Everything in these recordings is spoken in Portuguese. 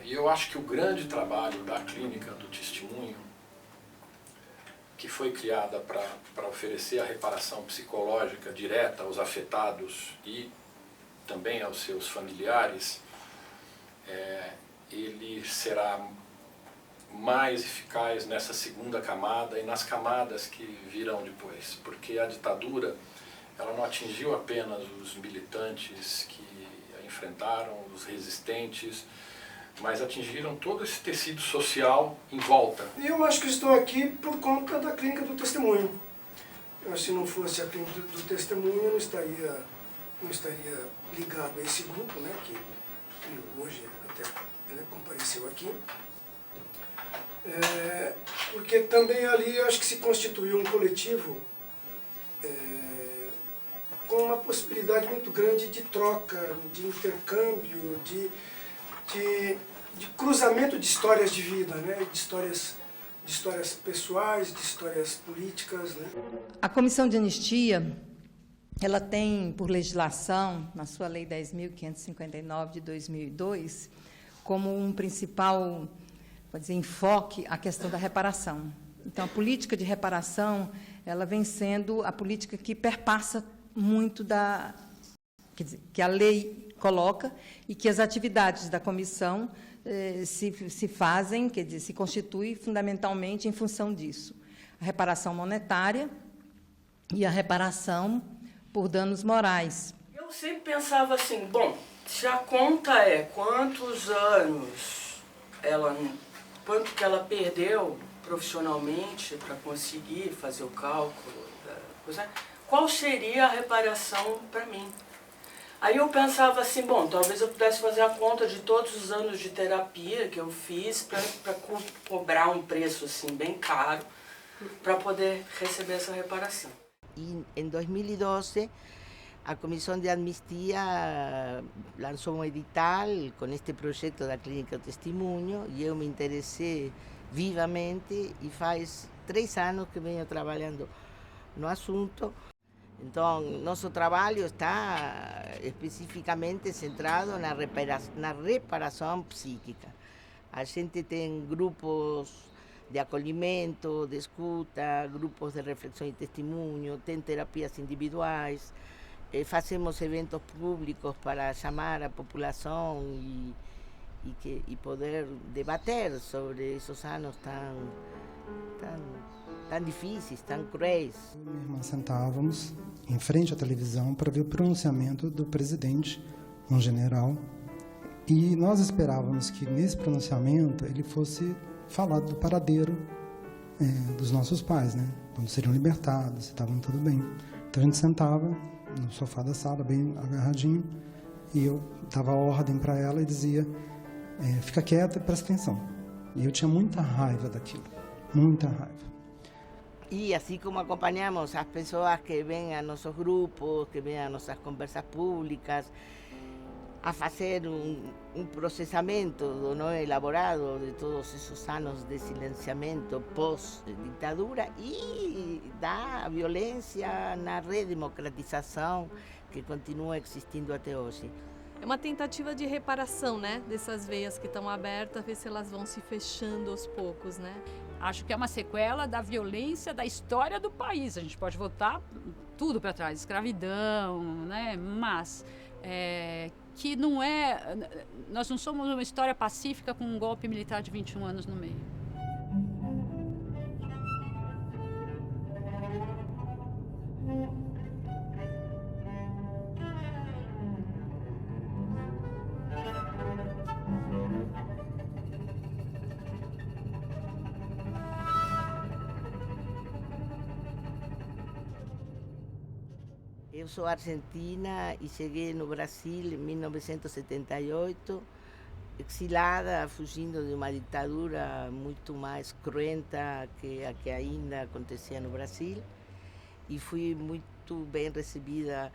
E eu acho que o grande trabalho da Clínica do Testemunho, que foi criada para oferecer a reparação psicológica direta aos afetados e também aos seus familiares, ele será mais eficaz nessa segunda camada e nas camadas que virão depois, porque a ditadura ela não atingiu apenas os militantes que a enfrentaram, os resistentes, mas atingiram todo esse tecido social em volta. Eu acho que estou aqui por conta da Clínica do Testemunho. Eu acho que se não fosse a Clínica do Testemunho, eu não estaria ligado a esse grupo, né, que hoje até compareceu aqui. Porque também ali eu acho que se constituiu um coletivo com uma possibilidade muito grande de troca, de intercâmbio, de cruzamento de histórias de vida, né? de histórias pessoais, de histórias políticas. Né? A Comissão de Anistia, ela tem, por legislação, na sua Lei 10.559 de 2002, como um principal, pode dizer, enfoque a questão da reparação. Então, a política de reparação, ela vem sendo a política que perpassa muito quer dizer, que a lei coloca e que as atividades da comissão se fazem, quer dizer, se constituem fundamentalmente em função disso. A reparação monetária e a reparação por danos morais. Eu sempre pensava assim, bom, se a conta é quanto que ela perdeu profissionalmente para conseguir fazer o cálculo da coisa, qual seria a reparação para mim? Aí eu pensava assim, bom, talvez eu pudesse fazer a conta de todos os anos de terapia que eu fiz para cobrar um preço assim bem caro para poder receber essa reparação. E em 2012 a Comissão de Anistia lançou um edital com este projeto da Clínica do Testemunho e eu me interessei vivamente e faz 3 anos que venho trabalhando no assunto. Então, nosso trabalho está especificamente centrado na reparação psíquica. A gente tem grupos de acolhimento, de escuta, grupos de reflexão e testemunho, tem terapias individuais, fazemos eventos públicos para chamar a população e poder debater sobre esses anos tão difíceis, tão cruéis. Eu e minha irmã sentávamos em frente à televisão para ver o pronunciamento do presidente, um general, e nós esperávamos que nesse pronunciamento ele fosse falar do paradeiro dos nossos pais, né? Quando seriam libertados, se estavam tudo bem. Então a gente sentava no sofá da sala, bem agarradinho, e eu dava ordem para ela e dizia, fica quieta e presta atenção. E eu tinha muita raiva daquilo, muita raiva. E assim como acompanhamos as pessoas que vêm a nossos grupos, que vêm a nossas conversas públicas, a fazer um processamento do não elaborado de todos esses anos de silenciamento pós-ditadura e da violência na redemocratização que continua existindo até hoje. É uma tentativa de reparação, né, dessas veias que estão abertas, ver se elas vão se fechando aos poucos, né? Acho que é uma sequela da violência da história do país. A gente pode voltar tudo para trás, escravidão, né? Mas que não é... Nós não somos uma história pacífica com um golpe militar de 21 anos no meio. Eu sou argentina e cheguei no Brasil em 1978, exilada, fugindo de uma ditadura muito mais cruenta que a que ainda acontecia no Brasil. E fui muito bem recebida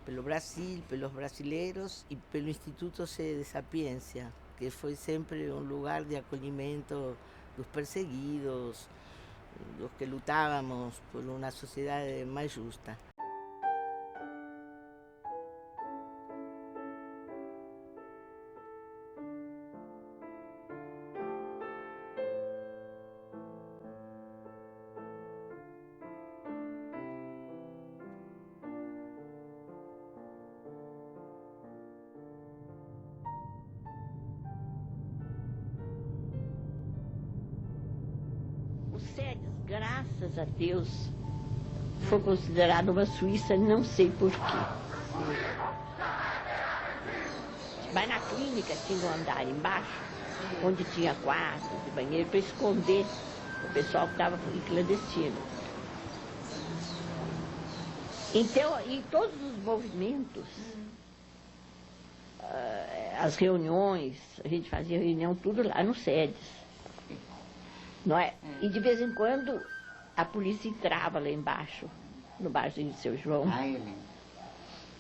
pelo Brasil, pelos brasileiros e pelo Instituto de Sapiência, que foi sempre um lugar de acolhimento dos perseguidos, dos que lutávamos por uma sociedade mais justa. O SEDES, graças a Deus, foi considerado uma Suíça, não sei porquê. Mas na clínica tinha um andar embaixo, onde tinha quartos e banheiro, para esconder o pessoal que estava em clandestino. Então, em todos os movimentos, as reuniões, a gente fazia reunião tudo lá no SEDES. Não é? E de vez em quando a polícia entrava lá embaixo, no barzinho de Seu João.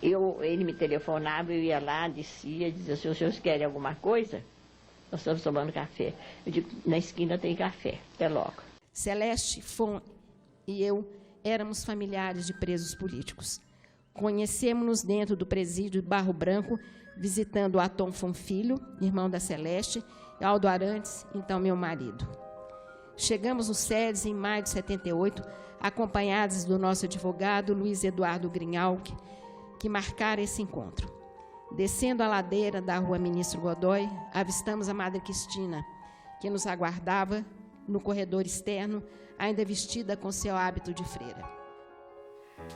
Ele me telefonava, eu ia lá, descia, dizia, se os senhores querem alguma coisa, nós estamos tomando café. Eu digo, na esquina tem café, até logo. Celeste Fon e eu éramos familiares de presos políticos. Conhecemos-nos dentro do presídio de Barro Branco, visitando o Atom Fon Filho, irmão da Celeste, e Aldo Arantes, então meu marido. Chegamos no SEDES em maio de 78, acompanhados do nosso advogado Luiz Eduardo Grinhal, que marcara esse encontro. Descendo a ladeira da rua Ministro Godoy, avistamos a Madre Cristina, que nos aguardava no corredor externo, ainda vestida com seu hábito de freira.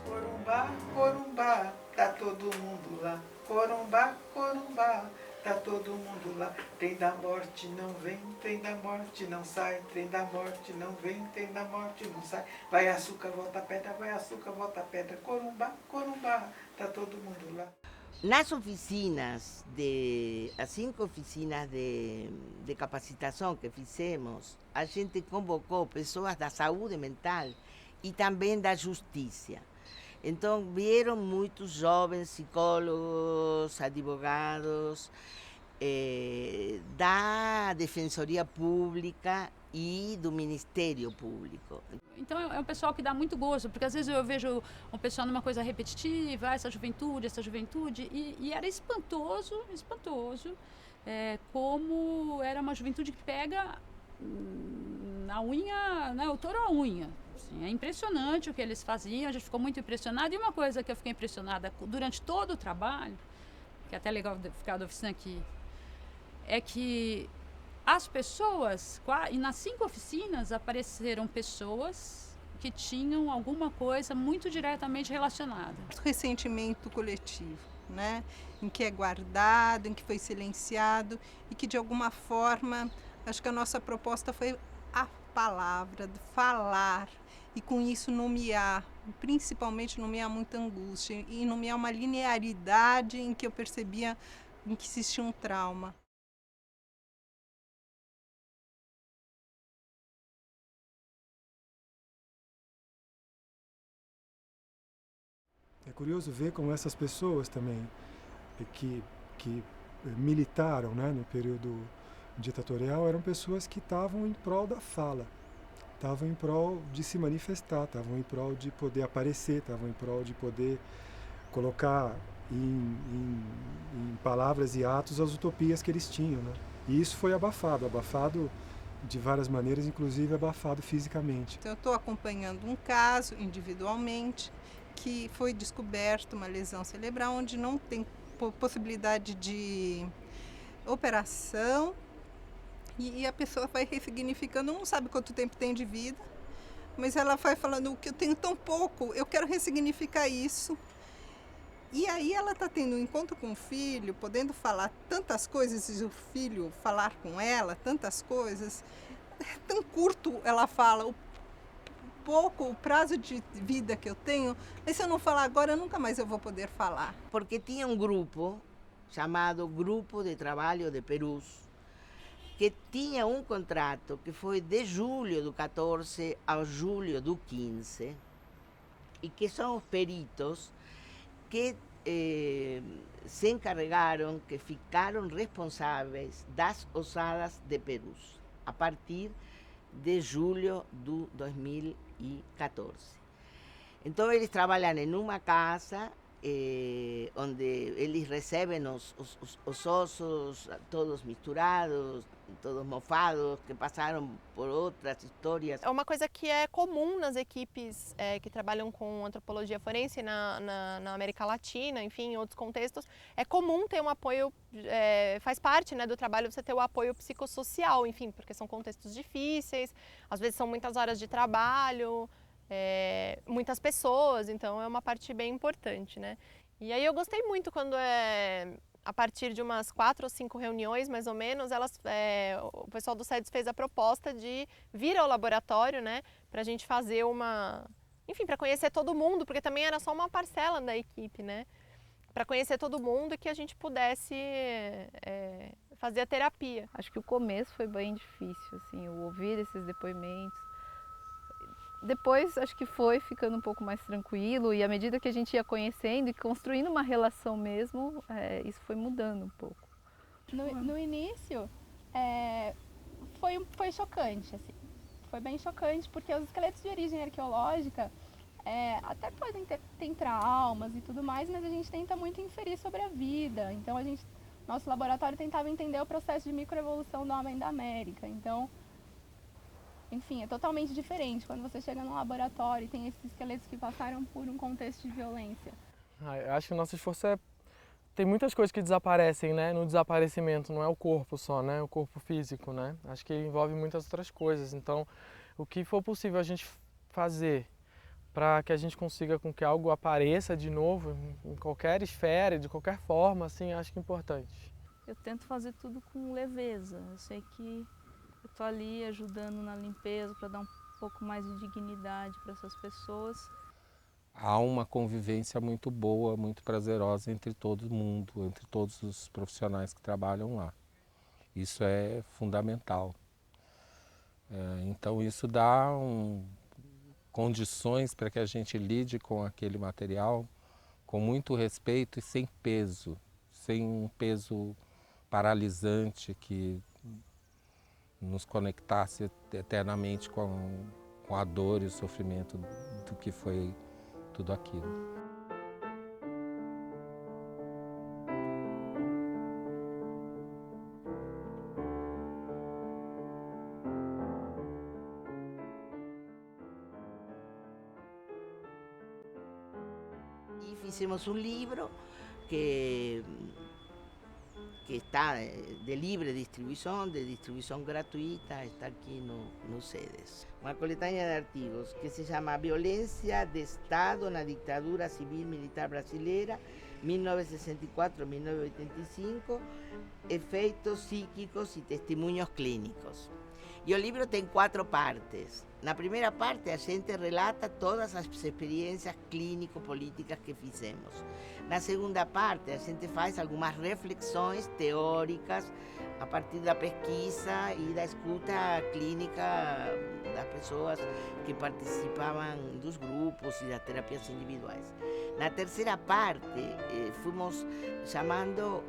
Corumbá, corumbá, tá todo mundo lá. Corumbá, corumbá, tá todo mundo lá. Trem da morte não vem, trem da morte não sai, trem da morte não vem, trem da morte não sai. Vai açúcar, volta pedra, vai açúcar, volta pedra. Corumbá, corumbá, tá todo mundo lá. Nas oficinas, as 5 oficinas de capacitação que fizemos, a gente convocou pessoas da saúde mental e também da justiça. Então, vieram muitos jovens psicólogos, advogados, da Defensoria Pública e do Ministério Público. Então é um pessoal que dá muito gosto, porque às vezes eu vejo um pessoal numa coisa repetitiva, essa juventude, e era espantoso, como era uma juventude que pega na unha, né, o touro à unha. Assim, é impressionante o que eles faziam, a gente ficou muito impressionado. E uma coisa que eu fiquei impressionada durante todo o trabalho, que é até legal ficar da oficina aqui, é que as pessoas, e nas 5 oficinas apareceram pessoas que tinham alguma coisa muito diretamente relacionada. Ressentimento coletivo, né? Em que é guardado, em que foi silenciado e que de alguma forma, acho que a nossa proposta foi a palavra, falar e com isso nomear, principalmente nomear muita angústia e nomear uma linearidade em que eu percebia em que existia um trauma. É curioso ver como essas pessoas também que militaram, né, no período ditatorial eram pessoas que estavam em prol da fala, estavam em prol de se manifestar, estavam em prol de poder aparecer, estavam em prol de poder colocar em palavras e atos as utopias que eles tinham, né? E isso foi abafado de várias maneiras, inclusive abafado fisicamente. Então, eu estou acompanhando um caso individualmente, que foi descoberto uma lesão cerebral onde não tem possibilidade de operação e a pessoa vai ressignificando, não sabe quanto tempo tem de vida, mas ela vai falando que eu tenho tão pouco, eu quero ressignificar isso. E aí ela está tendo um encontro com o filho, podendo falar tantas coisas e o filho falar com ela tantas coisas, é tão curto ela fala, pouco o prazo de vida que eu tenho, e se eu não falar agora, nunca mais eu vou poder falar. Porque tinha um grupo chamado Grupo de Trabalho de Perus, que tinha um contrato que foi de julho do 14 ao julho do 15, e que são os peritos que se encarregaram, que ficaram responsáveis das ossadas de Perus, a partir de julho de 2014. Então, eles trabalham em uma casa onde eles recebem os ossos todos misturados, todos mofados, que passaram por outras histórias. É uma coisa que é comum nas equipes que trabalham com antropologia forense na América Latina, enfim, em outros contextos. É comum ter um apoio, faz parte, né, do trabalho você ter o apoio psicossocial, enfim, porque são contextos difíceis, às vezes são muitas horas de trabalho, muitas pessoas, então é uma parte bem importante, né? E aí eu gostei muito quando a partir de umas 4 ou 5 reuniões, mais ou menos, o pessoal do SEDES fez a proposta de vir ao laboratório, né, para a gente fazer enfim, para conhecer todo mundo, porque também era só uma parcela da equipe, né, para conhecer todo mundo e que a gente pudesse fazer a terapia. Acho que o começo foi bem difícil, assim, o ouvir esses depoimentos. Depois, acho que foi ficando um pouco mais tranquilo e à medida que a gente ia conhecendo e construindo uma relação mesmo, isso foi mudando um pouco. No início, foi chocante, assim. Foi bem chocante porque os esqueletos de origem arqueológica até podem ter traumas e tudo mais, mas a gente tenta muito inferir sobre a vida. Então, nosso laboratório tentava entender o processo de microevolução do homem da América. Então, enfim, é totalmente diferente quando você chega num laboratório e tem esses esqueletos que passaram por um contexto de violência. Eu acho que o nosso esforço tem muitas coisas que desaparecem, né? No desaparecimento, não é o corpo só, né? O corpo físico, né? Acho que envolve muitas outras coisas. Então, o que for possível a gente fazer para que a gente consiga com que algo apareça de novo, em qualquer esfera, de qualquer forma, assim, acho que é importante. Eu tento fazer tudo com leveza. Eu sei que eu estou ali ajudando na limpeza para dar um pouco mais de dignidade para essas pessoas. Há uma convivência muito boa, muito prazerosa entre todo mundo, entre todos os profissionais que trabalham lá. Isso é fundamental. Então isso dá condições para que a gente lide com aquele material com muito respeito e sem peso, sem um peso paralisante que nos conectasse eternamente com a dor e o sofrimento do que foi tudo aquilo. E fizemos um livro que está de livre distribuição, de distribuição gratuita, está aqui no SEDES. Uma coletânea de artigos que se chama Violência de Estado na Ditadura Civil Militar Brasileira, 1964-1985, Efeitos Psíquicos e Testemunhos Clínicos. E o livro tem 4 partes. Na primeira parte, a gente relata todas as experiências clínico-políticas que fizemos. Na segunda parte, a gente faz algumas reflexões teóricas a partir da pesquisa e da escuta clínica das pessoas que participavam dos grupos e das terapias individuais. Na terceira parte, fomos chamando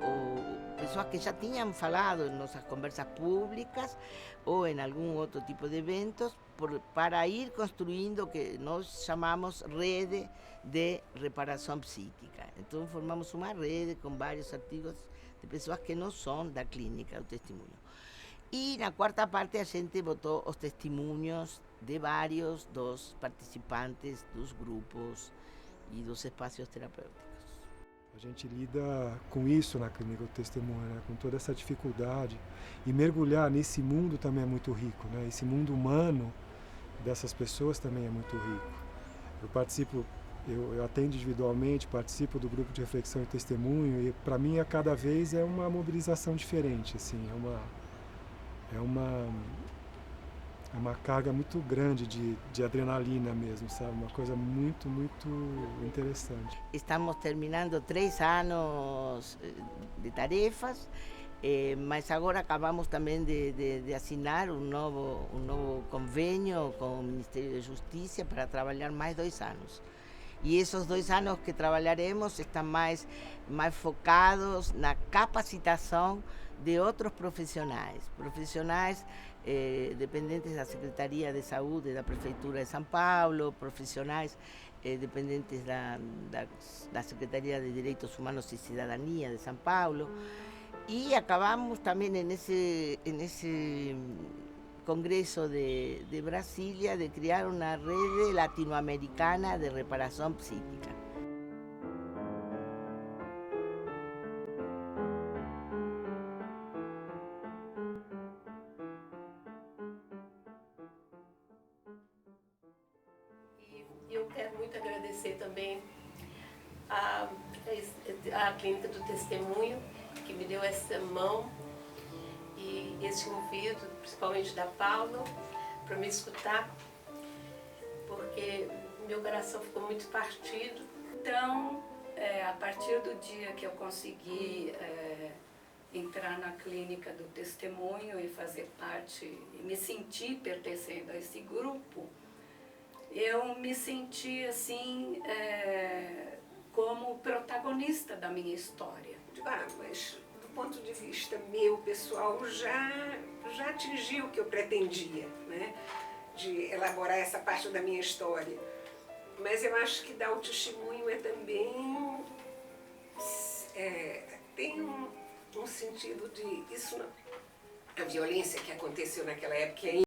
pessoas que já tinham falado em nossas conversas públicas ou em algum outro tipo de eventos, para ir construindo o que nós chamamos rede de reparação psíquica. Então formamos uma rede com vários artigos de pessoas que não são da clínica do testemunho. E na quarta parte a gente botou os testemunhos de vários dos participantes dos grupos e dos espaços terapêuticos. A gente lida com isso na clínica do testemunho, né? Com toda essa dificuldade. E mergulhar nesse mundo também é muito rico, né? Esse mundo humano dessas pessoas também é muito rico. Eu atendo individualmente, participo do grupo de reflexão e testemunho, e para mim a cada vez é uma mobilização diferente, assim, é uma carga muito grande de adrenalina mesmo, sabe? Uma coisa muito, muito interessante. Estamos terminando 3 anos de tarefas, mas agora acabamos também de assinar um novo convênio com o Ministério da Justiça para trabalhar mais 2 anos. E esses 2 anos que trabalharemos estão mais focados na capacitação de outros profissionais dependentes da Secretaria de Saúde da Prefeitura de São Paulo, profissionais dependentes da Secretaria de Direitos Humanos e Cidadania de São Paulo. E acabamos também nesse Congresso de Brasília de criar uma rede latino-americana de reparação psíquica. Eu quero muito agradecer também a Clínica do Testemunho, que me deu essa mão e esse ouvido, principalmente da Paula, para me escutar, porque meu coração ficou muito partido. Então, a partir do dia que eu consegui entrar na Clínica do Testemunho e fazer parte, e me sentir pertencendo a esse grupo, eu me senti assim, como protagonista da minha história. Mas do ponto de vista meu, pessoal, já atingi o que eu pretendia, né? De elaborar essa parte da minha história. Mas eu acho que dar o testemunho também tem um sentido de... A violência que aconteceu naquela época